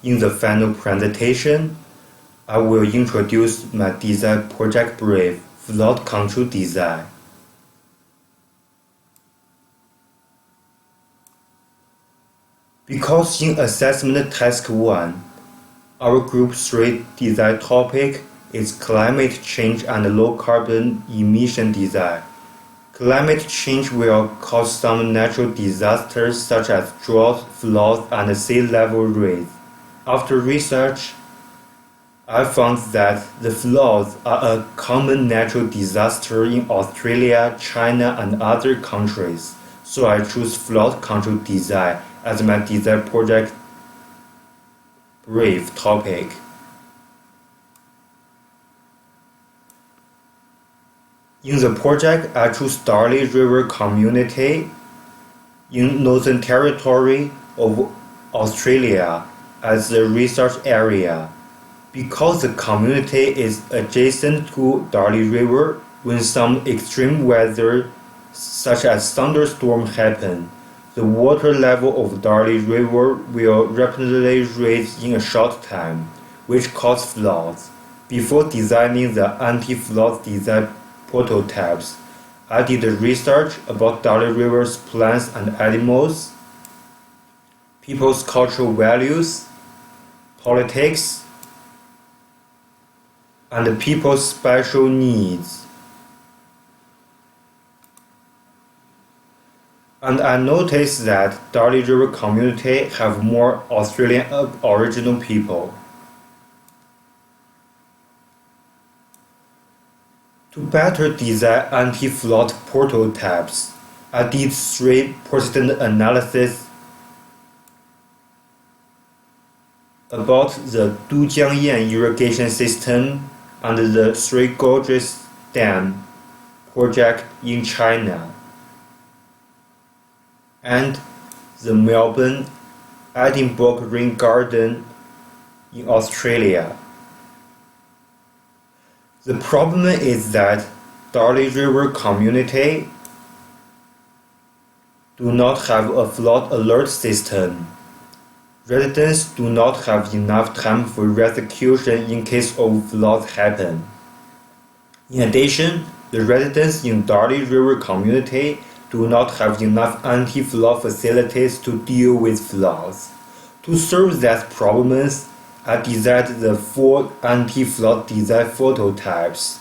In the final presentation, I will introduce my design project brief, flood control design. Because in assessment task 1, our group 3 design topic is climate change and low carbon emission design. Climate change will cause some natural disasters such as drought, floods, and sea level rise. After research, I found that the floods are a common natural disaster in Australia, China, and other countries, so I choose flood control design as my design project brief topic. In the project, I choose Darley River Community in Northern Territory of Australia as the research area. Because the community is adjacent to Darley River, when some extreme weather such as thunderstorms happen, the water level of Darley River will rapidly rise in a short time, which causes floods. Before designing the anti-flood design prototypes, I did research about Darley River's plants and animals, people's cultural values, politics, and people's special needs. And I noticed that Darley River community have more Australian Aboriginal people. To better design anti-flood prototypes, I did 3 precedent analyses about the Dujiangyan irrigation system and the Three Gorges Dam project in China, and the Melbourne Edinburgh Rain Garden in Australia. The problem is that Darley River community do not have a flood alert system. Residents do not have enough time for rescue in case of floods happen. In addition, the residents in Darley River community do not have enough anti-flood facilities to deal with floods. To solve these problems, I designed the 4 anti-flood design prototypes.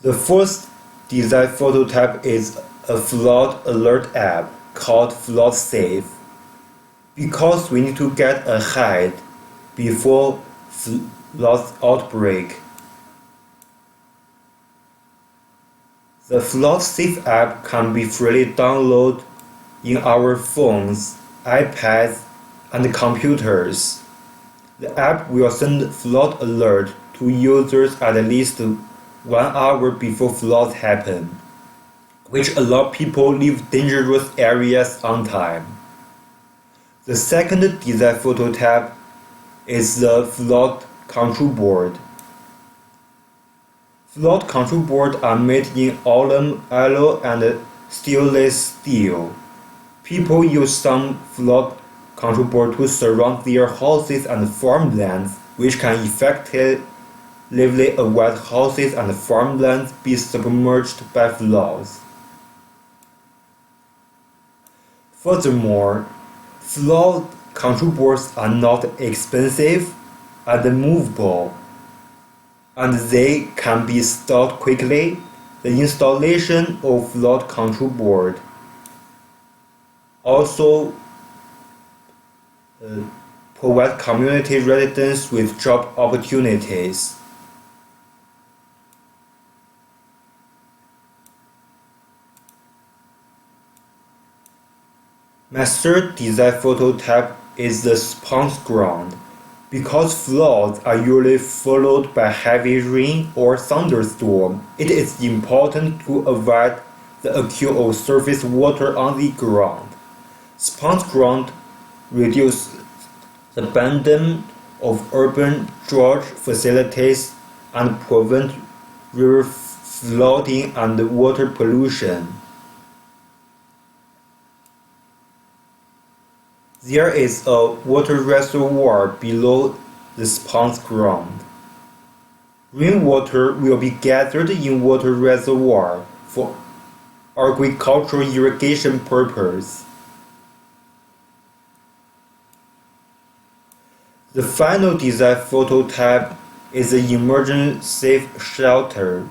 The first design prototype is a flood alert app called Flood Safe. Because we need to get ahead before flood outbreak, the Flood Safe app can be freely downloaded in our phones, iPads, and computers. The app will send flood alert to users at least 1 hour before floods happen, which allow people leave dangerous areas on time. The second design prototype is the flood control board. Flood control boards are made in alum, alloy, and stainless steel. People use some flood control board to surround their houses and farmlands, which can effectively avoid houses and farmlands be submerged by floods. Furthermore, flood control boards are not expensive and movable, and they can be stored quickly. The installation of flood control board also provide community residents with job opportunities. My third design prototype is the sponge ground. Because floods are usually followed by heavy rain or thunderstorm, it is important to avoid the accumulation of surface water on the ground. Sponge ground reduces the burden of urban storage facilities and prevent river flooding and water pollution. There is a water reservoir below the spawn ground. Rainwater will be gathered in water reservoir for agricultural irrigation purpose. The final design phototype is an emergency shelter.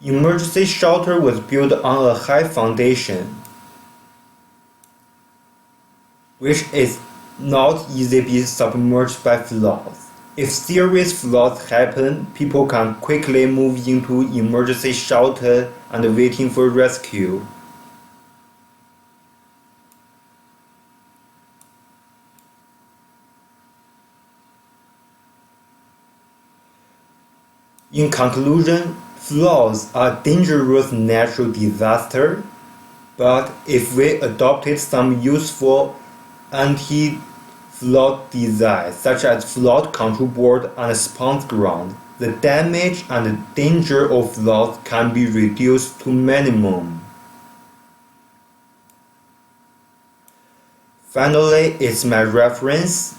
Emergency shelter was built on a high foundation, which is not easily submerged by floods. If serious floods happen, people can quickly move into emergency shelter and waiting for rescue. In conclusion, floods are dangerous natural disasters, but if we adopted some useful anti-flood designs such as flood control board and sponge ground, the damage and danger of floods can be reduced to minimum. Finally, it's my reference.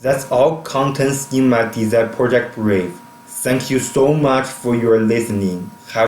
That's all contents in my design project brief. Thank you so much for your listening. Have